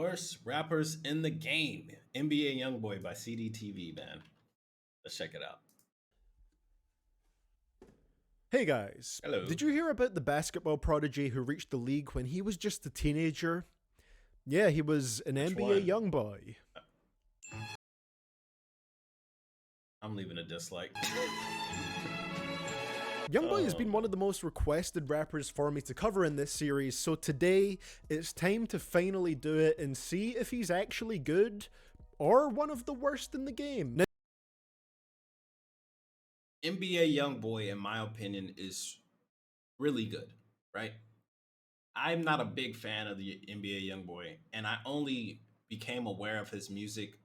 Worst rappers in the game. NBA YoungBoy by CDTV, man. Let's check it out. Hey guys, Hello. did you hear about the basketball prodigy who reached the league when he was just a teenager? Yeah, he was an Which NBA one? YoungBoy. I'm leaving a dislike. YoungBoy has been one of the most requested rappers for me to cover in this series, so today it's time to finally do it and see if he's actually good or one of the worst in the game. NBA YoungBoy, in my opinion, is really good, right? I'm not a big fan of the NBA YoungBoy, and I only became aware of his music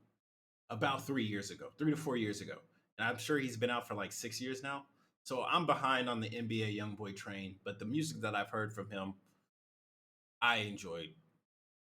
about 3 years ago, 3 to 4 years ago. And I'm sure he's been out for like 6 years now. So I'm behind on the NBA YoungBoy train, but the music that I've heard from him, I enjoyed.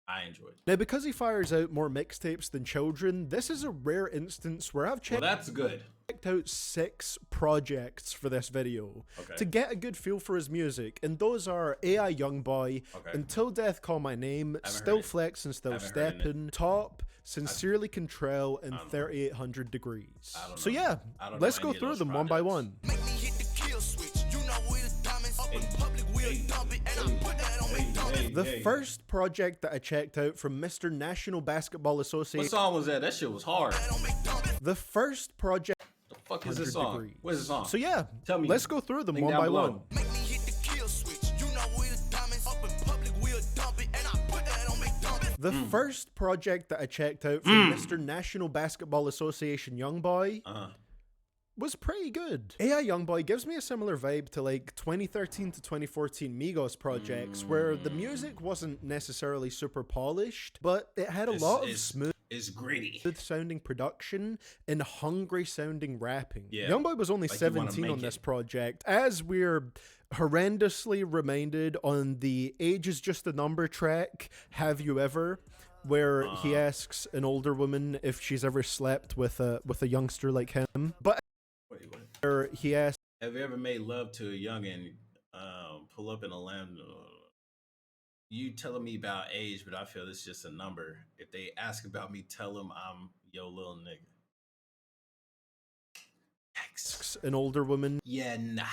I enjoyed. Now, because he fires out more mixtapes than children, this is a rare instance where I've Well, checked that's good. out 6 projects for this video Okay. to get a good feel for his music, and those are AI YoungBoy, Okay. Until Death Call My Name, Haven't Still heard it. Flex and Still Haven't heard it. Steppin', Top, Sincerely Control, and I don't know. 3800 Degrees. I don't So know. yeah, I don't know let's go any of through those them one by projects. one. Make me hit the kill switch. You know we the diamonds. Up in public, we'll dump it. And I put that on McDonald's. The first project that I checked out from Mr. National Basketball What Association, song was that? That shit was hard. That on McDonald's. the first project, The fuck is 100 this song? Degrees. What is the song? So yeah, Tell me. let's go through them Link one down by below. one. Make me hit the kill switch. You know we the diamonds. Up in public, we'll dump it. And I put that on McDonald's. The first project that I checked out from Mr. National Basketball Association YoungBoy was pretty good. AI YoungBoy gives me a similar vibe to like 2013 to 2014 Migos projects, where the music wasn't necessarily super polished, but it had a lot of smooth It's gritty. sounding production and hungry sounding rapping. Yeah. YoungBoy was only Like you wanna 17 on make this it. project, as we're horrendously reminded on the Age is Just a Number track, Have You Ever, where he asks an older woman if she's ever slept with a youngster like him. But Wait, what? where he asks, Have you ever made love to a youngin? Pull up in a lamb. You telling me about age, but I feel it's just a number. If they ask about me, tell them I'm your little nigga. Yikes. an older woman, Yeah, nah.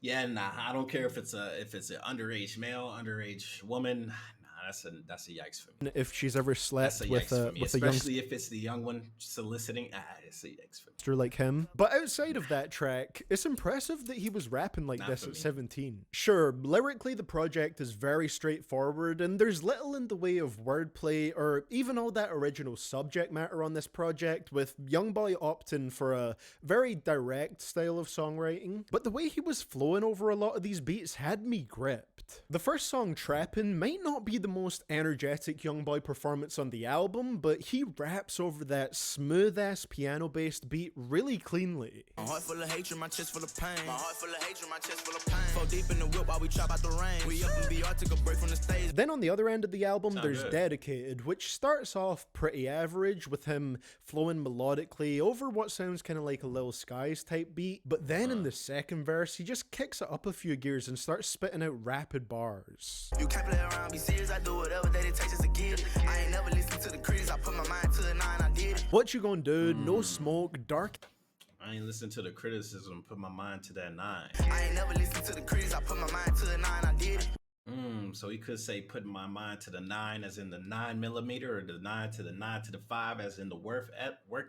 Yeah, nah. I don't care if it's an underage male, underage woman. Nah, that's a yikes for me. if she's ever That's slept a with yikes a for me, youngster especially if it's the young one soliciting. It's a yikes for me. like him. But outside of that track, it's impressive that he was rapping like Not this for at me. 17. Sure, lyrically the project is very straightforward, and there's little in the way of wordplay or even all that original subject matter on this project, with YoungBoy opting for a very direct style of songwriting. But the way he was flowing over a lot of these beats had me gripped. The first song, Trappin', might not be the most energetic YoungBoy performance on the album, but he raps over that smooth-ass piano-based beat really cleanly. My heart full of hatred, my chest full of pain. My heart full of hatred, my chest full of pain. Fall deep in the whip while we chop out the rain. We up in VR, took a break from the stage. Then on the other end of the album, Sound there's good. Dedicated, which starts off pretty average with him flowing melodically over what sounds kind of like a Lil Skies type beat. But then in the second verse, he just kicks it up a few gears and starts spitting out rapid bars. You can't play around, be serious. I do whatever that it takes just to get it. I ain't never listened to the critics. I put my mind to it, 9, I did it. What You Gonna Do, No Smoke, Dark I ain't listen to the criticism. Put my mind to that 9. I ain't never listened to the critics. I put my mind to it, 9, I did it. So he could say putting my mind to the 9 as in the 9mm, or the 9 to the 9 to the 5 as in the work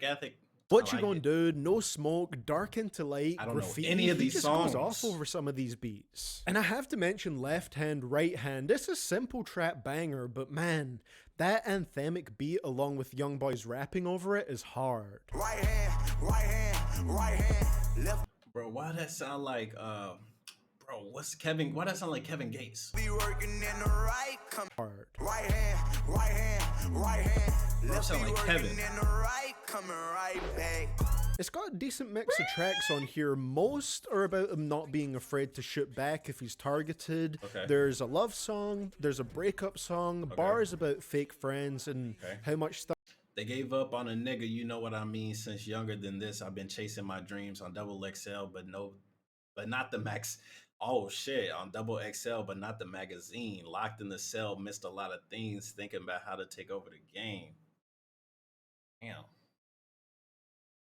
ethic. What I You like Gonna it. Do, No Smoke, Dark Into Light, I don't know Graffiti. any of He these just songs. goes off over some of these beats. And I have to mention Left Hand, Right Hand. It's a simple trap banger, but man, that anthemic beat along with YoungBoy's rapping over it is hard. Right hand, right hand, right hand. Left Bro, why that sound like bro, why that sound like Kevin Gates? be working in the right. Come Hard. right hand, right hand, right hand. Bro, Left sound be like working Kevin. in the right. Coming right back. It's got a decent mix of tracks on here. Most are about him not being afraid to shoot back if he's targeted. Okay. There's a love song, there's a breakup song, bars about fake friends and how much stuff They gave up on a nigga, you know what I mean? Since younger than this, I've been chasing my dreams on double XL, but not the max. Oh shit, on Double XL, but not the magazine. Locked in the cell, missed a lot of things, thinking about how to take over the game. Damn,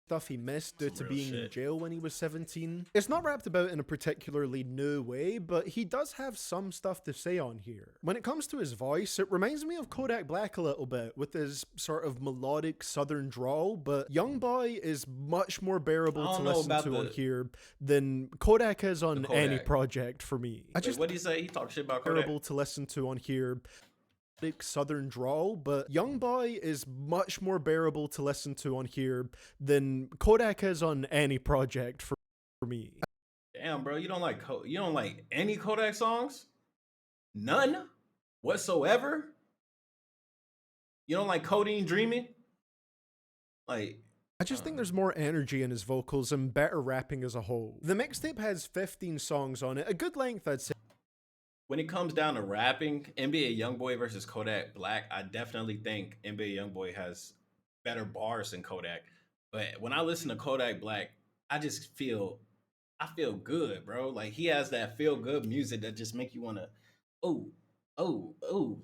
Stuff he missed due some to real being in shit. jail when he was 17. It's not rapped about in a particularly new way, but he does have some stuff to say on here. When it comes to his voice, it reminds me of Kodak Black a little bit, with his sort of melodic southern drawl, but YoungBoy is much more bearable I to don't know listen about to on the here than Kodak is on any Kodak. project for me. Wait, what do you say? He talk shit about Kodak? Bearable to listen to on here southern drawl, but YoungBoy is much more bearable to listen to on here than Kodak is on any project for me. Damn, bro, you don't like any Kodak songs? None whatsoever. You don't like Codeine Dreaming? Like, I just think there's more energy in his vocals and better rapping as a whole. The mixtape has 15 songs on it, a good length I'd say. when it comes down to rapping, NBA YoungBoy versus Kodak Black, I definitely think NBA YoungBoy has better bars than Kodak. But when I listen to Kodak Black, I just feel I feel good, bro. Like he has that feel good music that just make you wanna, oh,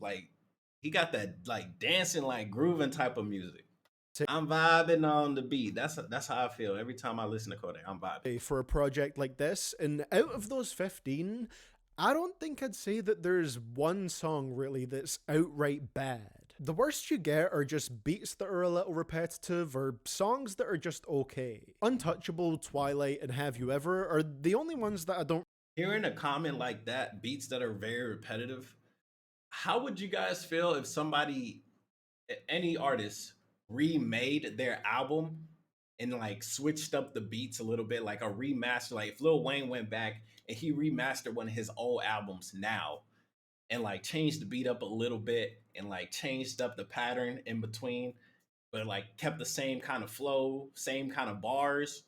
like he got that like dancing, like grooving type of music. I'm vibing on the beat. That's how I feel every time I listen to Kodak. I'm vibing. For a project like this, and out of those 15, I don't think I'd say that there's one song really that's outright bad. The worst you get are just beats that are a little repetitive or songs that are just okay. Untouchable, Twilight, and Have You Ever are the only ones that I don't. Hearing a comment like that, beats that are very repetitive, how would you guys feel if somebody, any artist, remade their album and like switched up the beats a little bit, like a remaster? Like if Lil Wayne went back and he remastered one of his old albums now and like changed the beat up a little bit and like changed up the pattern in between, but like kept the same kind of flow, same kind of bars.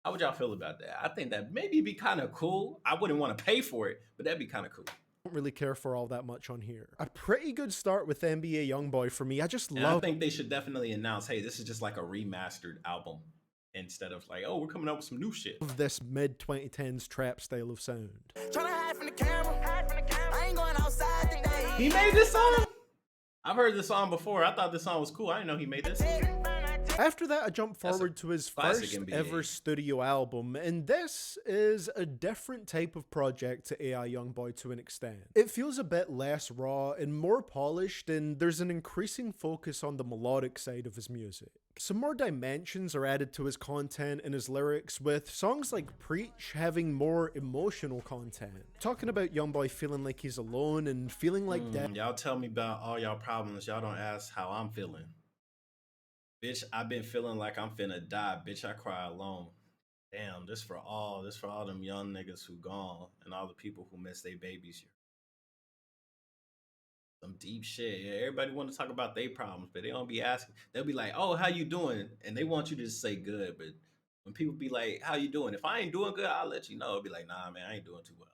How would y'all feel about that? I think that maybe be kind of cool. I wouldn't want to pay for it, but that'd be kind of cool. Don't really care for all that much on here. A pretty good start with NBA YoungBoy for me. I just And love. I think they should definitely announce, hey, this is just like a remastered album instead of like, oh, we're coming up with some new shit. This mid 2010s trap style of sound. Tryna hide from the camera. I ain't going outside today. He made this song? I've heard this song before. I thought this song was cool. I didn't know he made this. After that, I jumped forward to his classic first NBA. ever studio album, and this is a different type of project to AI YoungBoy to an extent. It feels a bit less raw and more polished, and there's an increasing focus on the melodic side of his music. Some more dimensions are added to his content and his lyrics, with songs like Preach having more emotional content. Talking about YoungBoy feeling like he's alone and feeling like death. Y'all tell me about all y'all problems. Y'all don't ask how I'm feeling. Bitch, I've been feeling like I'm finna die. Bitch, I cry alone. Damn, this for all them young niggas who gone and all the people who miss their babies here. Some deep shit. Yeah, everybody want to talk about their problems, but they don't be asking. They'll be like, "Oh, how you doing?" And they want you to just say good. But when people be like, "How you doing?" If I ain't doing good, I'll let you know. I'll be like, "Nah, man, I ain't doing too well."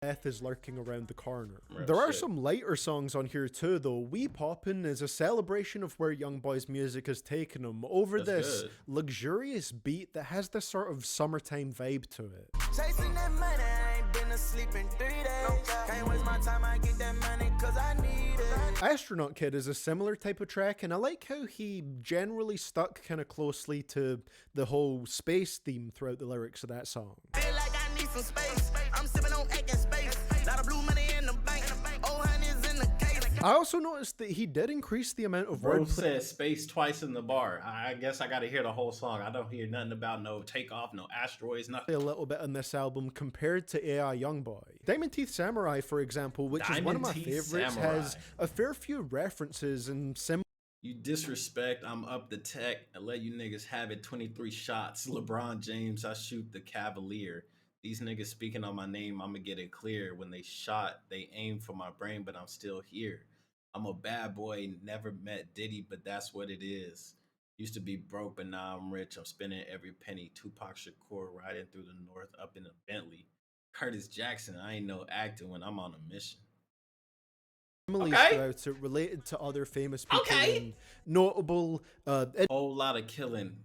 Death is lurking around the corner. Real There are shit. some lighter songs on here too, though. We Poppin' is a celebration of where YoungBoy's music has taken him over That's this good. luxurious beat that has this sort of summertime vibe to it. Chasing that money, I ain't been asleep in 3 days. Can't waste my time, I get that money cause I need it. Astronaut Kid is a similar type of track, and I like how he generally stuck kind of closely to the whole space theme throughout the lyrics of that song. Feel like I need some space. I'm sipping on egg and space. Lot of blue money in the bank. Oh, honey's in the case. I also noticed that he did increase the amount of Bro wordplay said space twice in the bar. I guess I got to hear the whole song. I don't hear nothing about no takeoff, no asteroids, nothing. a little bit on this album compared to AI YoungBoy. Diamond Teeth Samurai, for example, which is one of my Diamond Teeth favorites, Samurai. has a fair few references and similar You disrespect, I'm up the tech. I let you niggas have it. 23 shots. LeBron James, I shoot the Cavalier. These niggas speaking on my name, I'ma get it clear. When they shot, they aimed for my brain, but I'm still here. I'm a bad boy, never met Diddy, but that's what it is. Used to be broke, but now I'm rich. I'm spending every penny. Tupac Shakur riding through the north up in a Bentley. Curtis Jackson, I ain't no acting when I'm on a mission. similes Okay. throughout it related to other famous people Okay. and notable Whole lot of killing.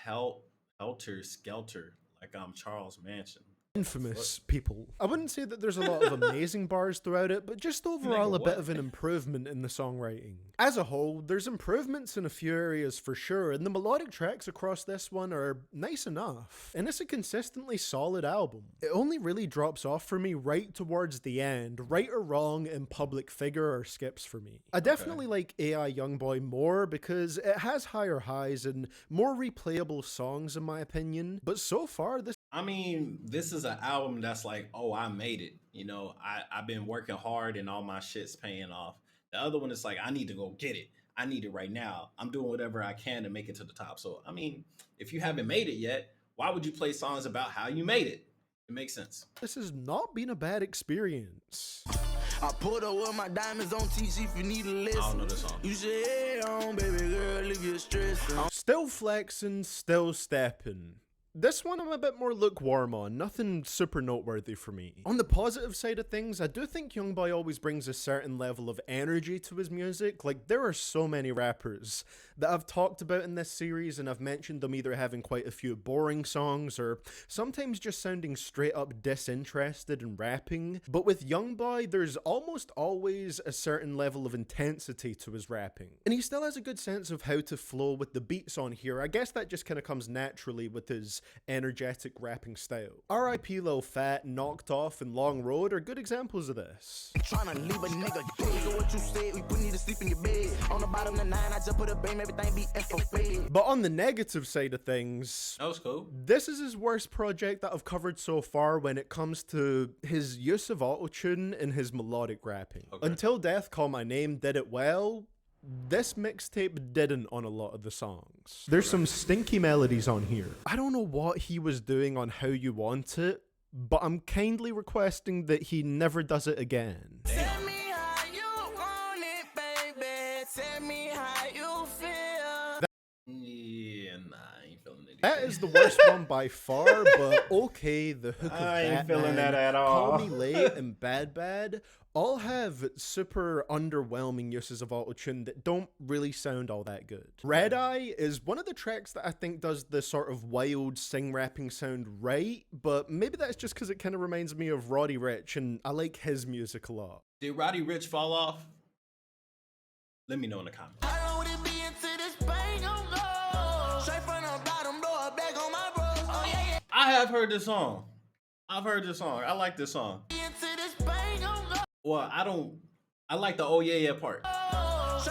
Helter Skelter, like I'm Charles Manson. infamous people. I wouldn't say that there's a lot of amazing bars throughout it, but just overall a bit of an improvement in the songwriting. As a whole, there's improvements in a few areas for sure, and the melodic tracks across this one are nice enough. And it's a consistently solid album. It only really drops off for me right towards the end. Right or Wrong and Public Figure are skips for me. I definitely like AI YoungBoy more because it has higher highs and more replayable songs in my opinion, but so far this is an album that's like, oh, I made it. You know, I've been working hard and all my shit's paying off. The other one is like, I need to go get it. I need it right now. I'm doing whatever I can to make it to the top. So, if you haven't made it yet, why would you play songs about how you made it? It makes sense. This has not been a bad experience. I put up with my diamonds on TC if you need a list. I don't know the song. You say, hey, on, baby girl, leave your stress. Still flexing, still stepping. This one I'm a bit more lukewarm on, nothing super noteworthy for me. On the positive side of things, I do think YoungBoy always brings a certain level of energy to his music. Like, there are so many rappers that I've talked about in this series, and I've mentioned them either having quite a few boring songs or sometimes just sounding straight up disinterested in rapping. But with YoungBoy, there's almost always a certain level of intensity to his rapping. And he still has a good sense of how to flow with the beats on here. I guess that just kind of comes naturally with his energetic rapping style. R.I.P. Lil Fat, Knocked Off, and Long Road are good examples of this. Tryna leave a nigga dead. What you said, we put you to sleep in your bed. On the bottom of the 9, I just put a beam, everything be infrared. But on the negative side of things, that was cool. This is his worst project that I've covered so far when it comes to his use of autotune and his melodic rapping. Until Death Call My Name did it well. This mixtape didn't on a lot of the songs. There's some stinky melodies on here. I don't know what he was doing on How You Want It, but I'm kindly requesting that he never does it again. Tell me how you want it, baby. Tell me how you feel. Yeah, nah, I ain't feeling it. That is the worst one by far, but okay, the hook of I ain't Batman, feeling that at all. Call Me Late, and Bad Bad all have super underwhelming uses of autotune that don't really sound all that good. Red Eye is one of the tracks that I think does the sort of wild sing rapping sound right, but maybe that's just because it kind of reminds me of Roddy Ricch, and I like his music a lot. Did Roddy Ricch fall off? Let me know in the comments. I have heard this song. I've heard this song. I like this song. Well, I like the oh yeah yeah part. Oh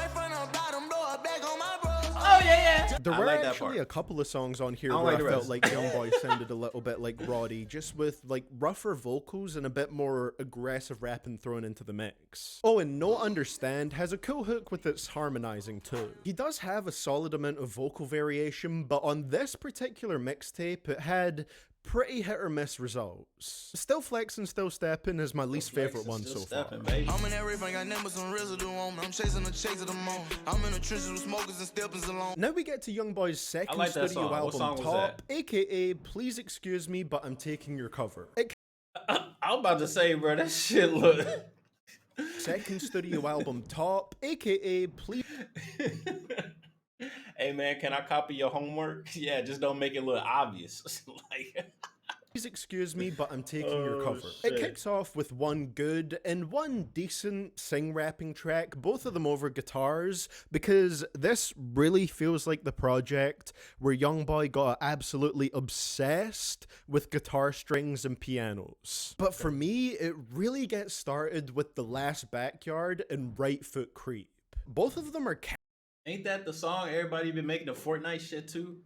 yeah yeah. There were like actually a couple of songs on here where like I the felt rest. like YoungBoy sounded a little bit like Roddy, just with like rougher vocals and a bit more aggressive rapping thrown into the mix. Oh, and No Understand has a cool hook with its harmonizing too. He does have a solid amount of vocal variation, but on this particular mixtape, it had pretty hit or miss results. Still Flexing, Still Stepping is my least favorite one so far. Baby. I'm in everything, got never some residue on me. I'm chasing the chase of the moon. I'm in the trenches with smokers and steppers alone. Now we get to YoungBoy's second like that studio song. What album, song was Top, aka Please Excuse Me, But I'm Taking Your Cover. I'm about to say, bro, that shit look. Second studio album, Top, aka Please. Hey man, can I copy your homework? Yeah, just don't make it look obvious. Like, Please excuse me, but I'm taking your Oh, cover. shit. It kicks off with one good and one decent sing-rapping track, both of them over guitars, because this really feels like the project where YoungBoy got absolutely obsessed with guitar strings and pianos. But for me, it really gets started with The Last Backyard and Right Foot Creep. Both of them are ain't that the song everybody been making the Fortnite shit to?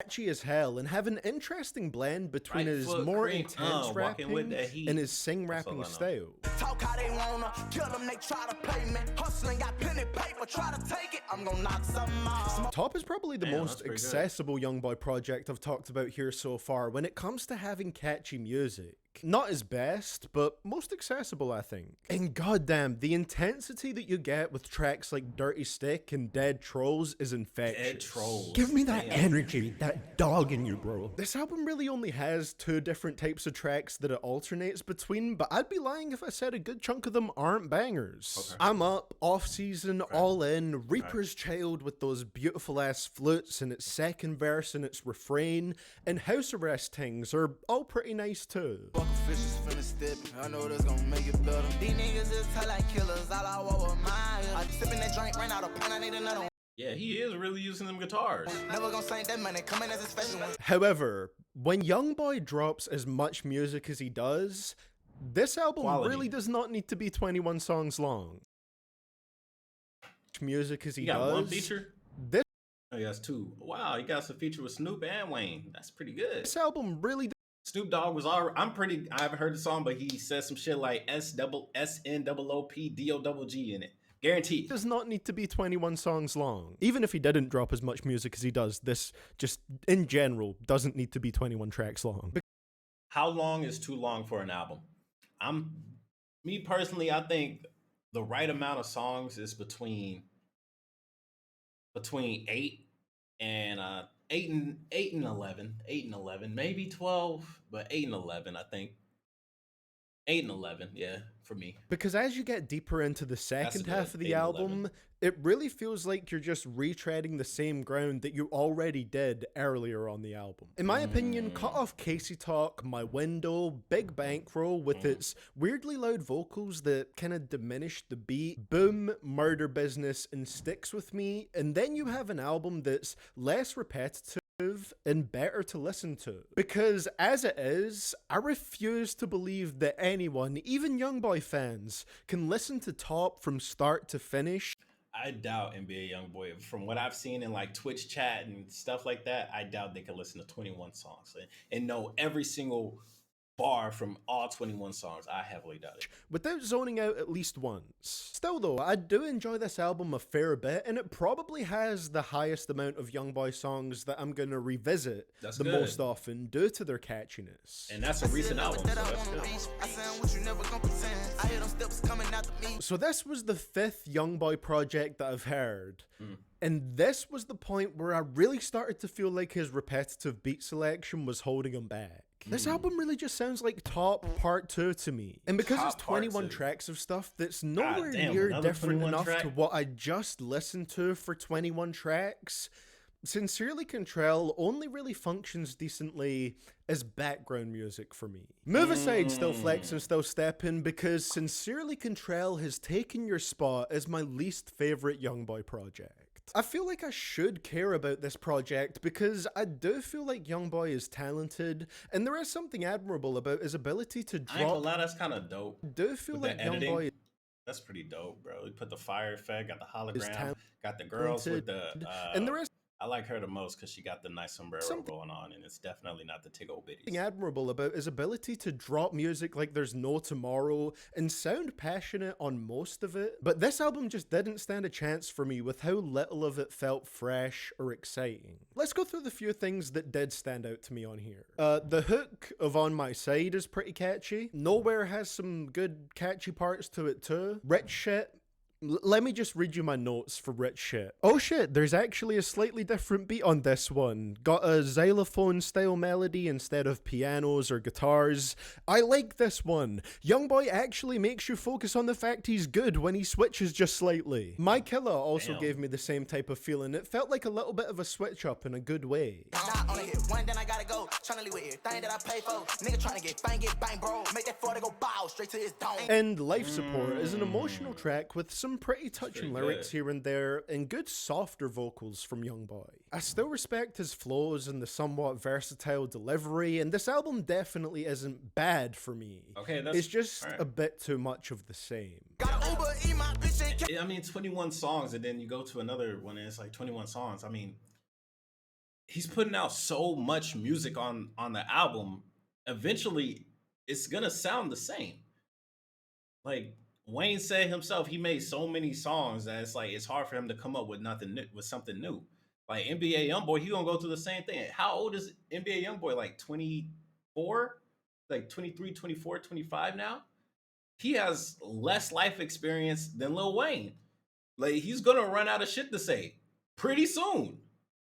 catchy as hell and have an interesting blend between Right his foot more creep, intense walking with rapping that heat. and his sing-rapping That's all I know. style. Talk how they wanna kill them, they try to play me. Hustling, got pen and paper, try to take it. I'm gonna knock something off. Top is probably the Damn, most that's pretty good. accessible YoungBoy project I've talked about here so far when it comes to having catchy music. Not his best, but most accessible, I think. And goddamn, the intensity that you get with tracks like Dirty Stick and Dead Trolls is infectious. Dead Trolls. Give me that Damn. energy, that dog in you, bro. This album really only has 2 different types of tracks that it alternates between, but I'd be lying if I said a good chunk of them aren't bangers. Okay. I'm Up, Off Season, All In, Reaper's Child with those beautiful ass flutes and its second verse and its refrain, and House Arrest Things are all pretty nice too. Fishes finna step. I know that's gonna make it better. These niggas is tight like killers. All I want was mine. I sippin' that drink, ran out of pint. I need another one. Yeah, he is really using them guitars. Never gonna sing that money. Coming as a special one. However, when YoungBoy drops as much music as he does, this album Quality. really does not need to be 21 songs long. Music as he got does. one feature? This Oh, he has 2. Wow, he got some feature with Snoop and Wayne. That's pretty good. album really Snoop Dogg was all. I haven't heard the song, but he said some shit like SNOOPDOGG in it. Guaranteed. does not need to be 21 songs long. Even if he didn't drop as much music as he does, this just in general doesn't need to be 21 tracks long. How long is too long for an album? Me personally, I think the right amount of songs is between 8 and 8 and 11, maybe 12, but 8 and 11, I think. 8 and 11, yeah, for me. Because as you get deeper into the second half of the 8 and album, 11. it really feels like you're just retreading the same ground that you already did earlier on the album. In my opinion, Cut Off Casey Talk, My Window, Big Bankroll with its weirdly loud vocals that kind of diminish the beat, Boom, Murder Business, and Sticks With Me, and then you have an album that's less repetitive and better to listen to. Because as it is, I refuse to believe that anyone, even YoungBoy fans, can listen to Top from start to finish. I doubt NBA YoungBoy, from what I've seen in like Twitch chat and stuff like that, I doubt they can listen to 21 songs and know every single bar from all 21 songs. I heavily doubt it. Without zoning out at least once. Still though, I do enjoy this album a fair bit, and it probably has the highest amount of YoungBoy songs that I'm gonna revisit That's the good. most often due to their catchiness. And that's a recent album, so that's good. So this was the 5th YoungBoy project that I've heard. And this was the point where I really started to feel like his repetitive beat selection was holding him back. This album really just sounds like Top Part 2 to me. And because Top it's 21 Part 2. tracks of stuff that's nowhere damn, near another different 21 enough track? to what I just listened to for 21 tracks, Sincerely Control only really functions decently as background music for me. Move aside Still Flex and Still Steppin', because Sincerely Control has taken your spot as my least favorite YoungBoy project. I feel like I should care about this project because I do feel like YoungBoy is talented, and there is something admirable about his ability to I ain't gonna drop. lie, that's kind of dope. I do feel With like the editing, YoungBoy that's pretty dope, bro. He put the fire effect, got the is hologram, got the girls with the. talented, and there is I like her the most because she got the nice sombrero Something- going on, and it's definitely not the tiggle bitties. something admirable about his ability to drop music like there's no tomorrow and sound passionate on most of it. But this album just didn't stand a chance for me with how little of it felt fresh or exciting. Let's go through the few things that did stand out to me on here. The hook of On My Side is pretty catchy. Nowhere has some good catchy parts to it too. Rich Shit. Let me just read you my notes for Rich Shit. Oh shit, there's actually a slightly different beat on this one. Got a xylophone style melody instead of pianos or guitars. I like this one. YoungBoy actually makes you focus on the fact he's good when he switches just slightly. My Killer also Damn. gave me the same type of feeling. It felt like a little bit of a switch up in a good way. Only hit one, then I gotta go. Tryna leave with everything that I pay for. Nigga tryna get bang, bro. Make that 40 go bow straight to his dome. And Life Support is an emotional track with some pretty touching pretty lyrics good. here and there and good softer vocals from YoungBoy. I still respect his flows and the somewhat versatile delivery, and this album definitely isn't bad for me. Okay, that's It's just alright. a bit too much of the same. Got Uber, eat my bitch and I mean, 21 songs, and then you go to another one, and it's like 21 songs. I mean, he's putting out so much music on the album. Eventually, it's gonna sound the same. Like Wayne said himself, he made so many songs that it's like it's hard for him to come up with nothing new, with something new. Like NBA YoungBoy, he gonna go through the same thing. How old is NBA YoungBoy? Like 24? like 23, 24, 25 now. He has less life experience than Lil Wayne. Like he's gonna run out of shit to say pretty soon.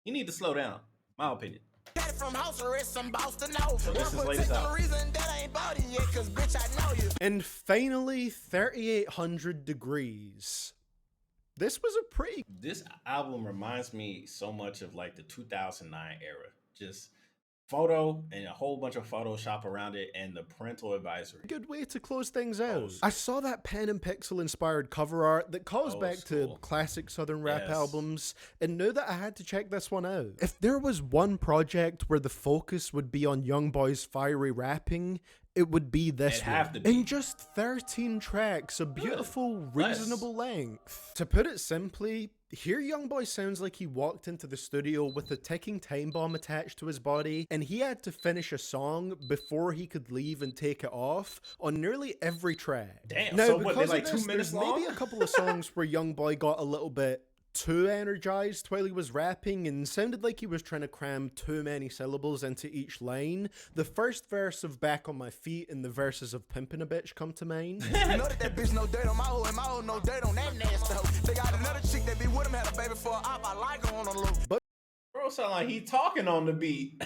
You need to slow down, my opinion. From house arrest, some boss to know. So this is latest out. Reason that I ain't bought it yet, cause bitch, I know you. And finally, 3800 Degrees. This was a pretty... This album reminds me so much of like the 2009 era. Just photo and a whole bunch of Photoshop around it and the parental advisory. good way to close things out. I saw that pen and pixel inspired cover art that calls back to classic Southern rap albums, and knew that I had to check this one out. If there was one project where the focus would be on YoungBoy's fiery rapping, it would be this one. In just 13 tracks, a beautiful, reasonable length. To put it simply, here YoungBoy sounds like he walked into the studio with a ticking time bomb attached to his body, and he had to finish a song before he could leave and take it off on nearly every track. Damn, now, so because what, they of like this, 2 minutes there's long? maybe a couple of songs where YoungBoy got a little bit too energized while he was rapping and sounded like he was trying to cram too many syllables into each line. The first verse of Back on My Feet and the verses of Pimpin' a Bitch come to mind. You know that bitch no dirt on my hoe and my hoe no dirt on that nasty hoe. They got another chick that be with him, had a baby for a op, I like her on a loop. But bro sound like he talking on the beat.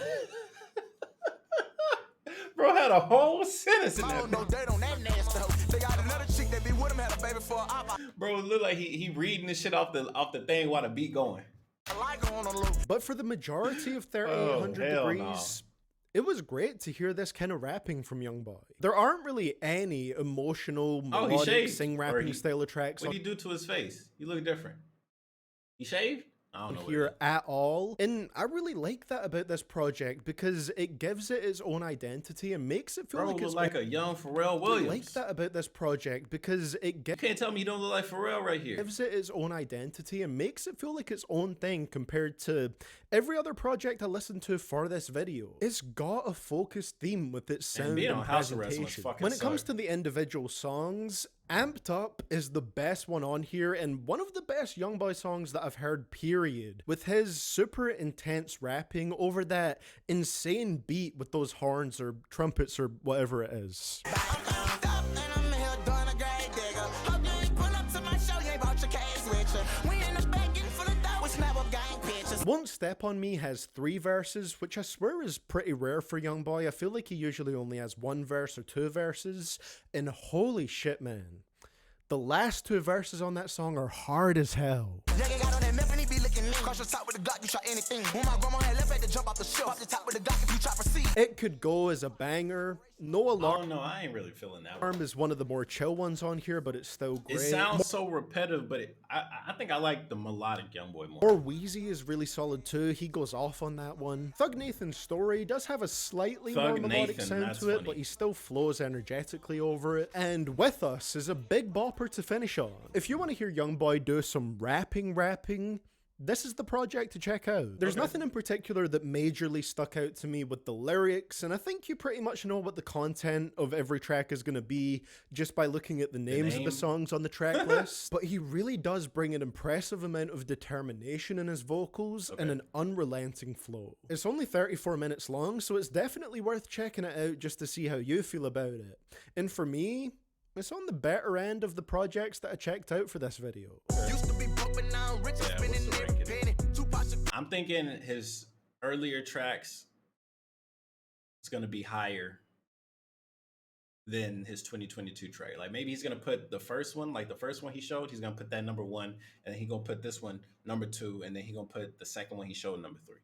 Bro had a whole sentence in that. No dirt on that nasty hoe. They got another chick that be with him, had a baby for a op. Bro look like he reading this shit off the thing while the beat going. I like her on a loop. But for the majority of 3800 Degrees, it was great to hear this kind of rapping from YoungBoy. There aren't really any emotional, melodic, sing-rapping style of tracks. What did he do to his face? He look different. He shaved? I don't know here at all. And I really like that about this project because it gives it its own identity and makes it feel like it's like a young Pharrell Williams. I like that about this project because it You can't tell me you don't look like Pharrell right here. Gives it its own identity and makes it feel like its own thing compared to every other project I listened to for this video. It's got a focused theme with its sound and presentation. When it comes to the individual songs, Amped Up is the best one on here and one of the best YoungBoy songs that I've heard, period. With his super intense rapping over that insane beat with those horns or trumpets or whatever it is. Won't Step On Me has 3 verses, which I swear is pretty rare for YoungBoy. I feel like he usually only has 1 verse or 2 verses, and holy shit, man. The last 2 verses on that song are hard as hell. It could go as a banger. No Alarm. Oh no, I ain't really feeling that one. Is one of the more chill ones on here, but it's still great. It sounds so repetitive, but I think I like the melodic YoungBoy more. Or Wheezy is really solid too. He goes off on that one. Thug Nathan's story does have a slightly more melodic sound to it, but he still flows energetically over it. And With Us is a big bopper to finish on. If you want to hear YoungBoy do some rapping, this is the project to check out. There's nothing in particular that majorly stuck out to me with the lyrics, and I think you pretty much know what the content of every track is going to be just by looking at the names of the songs on the track list. But he really does bring an impressive amount of determination in his vocals and an unrelenting flow. It's only 34 minutes long, so it's definitely worth checking it out just to see how you feel about it. And for me, it's on the better end of the projects that I checked out for this video. I'm thinking his earlier tracks is going to be higher than his 2022 track. Like maybe he's going to put the first one, like the first one he showed, he's going to put that number 1, and then he's going to put this one number 2, and then he's going to put the second one he showed number 3.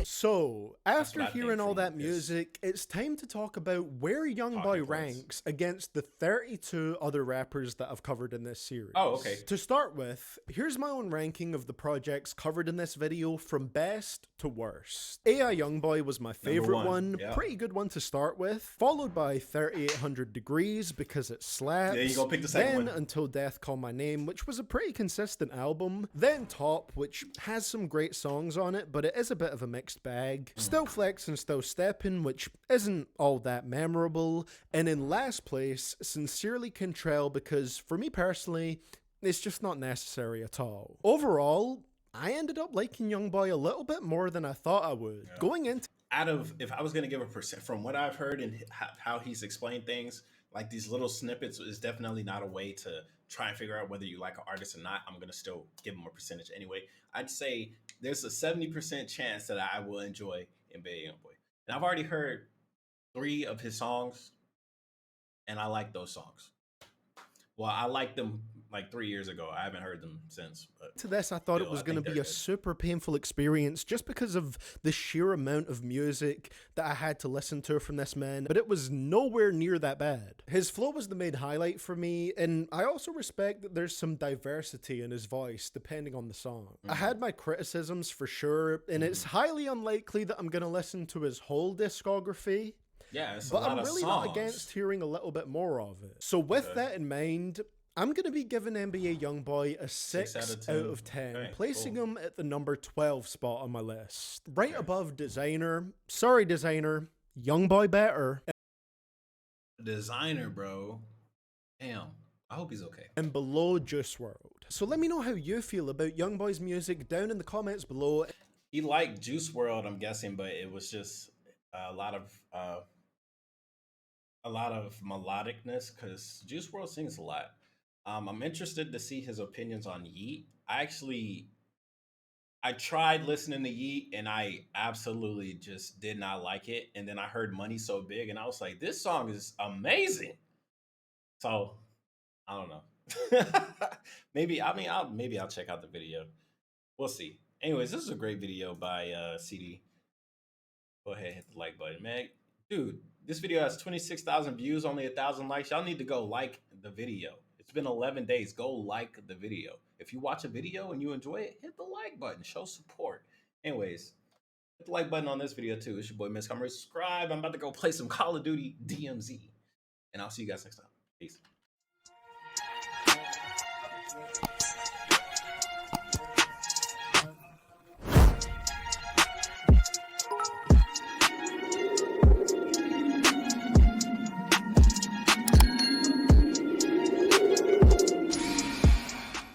So, after hearing all that music, it's time to talk about where YoungBoy ranks against the 32 other rappers that I've covered in this series. Oh, okay. To start with, here's my own ranking of the projects covered in this video from best to worst. AI YoungBoy was my favorite one, pretty good one to start with, followed by 3800 Degrees because it slaps. Yeah, you gonna pick the second one. Until Death Call My Name, which was a pretty consistent album. Then Top, which has some great songs on it, but it is a bit of a mixed bag. Still Flex and Still Steppin', which isn't all that memorable. And in last place, Sincerely Contrell, because for me personally, it's just not necessary at all. Overall, I ended up liking YoungBoy a little bit more than I thought I would. Going into out of if I was gonna give a percent from what I've heard and how he's explained things, like these little snippets is definitely not a way to try and figure out whether you like an artist or not. I'm gonna still give him a percentage anyway. I'd say there's a 70% chance that I will enjoy NBA YoungBoy, and I've already heard 3 of his songs, and I like those songs. Well, I liked them like 3 years ago. I haven't heard them since, but To this, I thought it still, was I going to think they're be a good. super painful experience just because of the sheer amount of music that I had to listen to from this man, but it was nowhere near that bad. His flow was the main highlight for me, and I also respect that there's some diversity in his voice depending on the song. I Mm-hmm. had my criticisms for sure, and it's Mm-hmm. highly unlikely that I'm going to listen to his whole discography. Yeah, it's a But lot I'm of really not songs. against hearing a little bit more of it. So with Okay. that in mind, I'm going to be giving NBA YoungBoy a 6 out of 10, Okay, placing cool. him at the number 12 spot on my list. Right Okay. above Designer, sorry Designer, YoungBoy better, Designer, bro. Damn. I hope he's okay. and below Juice WRLD. So let me know how you feel about YoungBoy's music down in the comments below. He liked Juice World, I'm guessing, but it was just a lot of uh, a lot of melodicness because Juice World sings a lot. I'm interested to see his opinions on Yeet. I tried listening to Yeet and I absolutely just did not like it. And then I heard Money So Big and I was like, this song is amazing. So I don't know. Maybe I'll check out the video. We'll see. Anyways, this is a great video by CD. Go ahead, hit the like button, man. Dude, this video has 26,000 views, only 1,000 likes. Y'all need to go like the video. It's been 11 days. Go like the video. If you watch a video and you enjoy it, hit the like button. Show support. Anyways, hit the like button on this video too. It's your boy Miss. Come subscribe. I'm about to go play some Call of Duty DMZ. And I'll see you guys next time. Peace.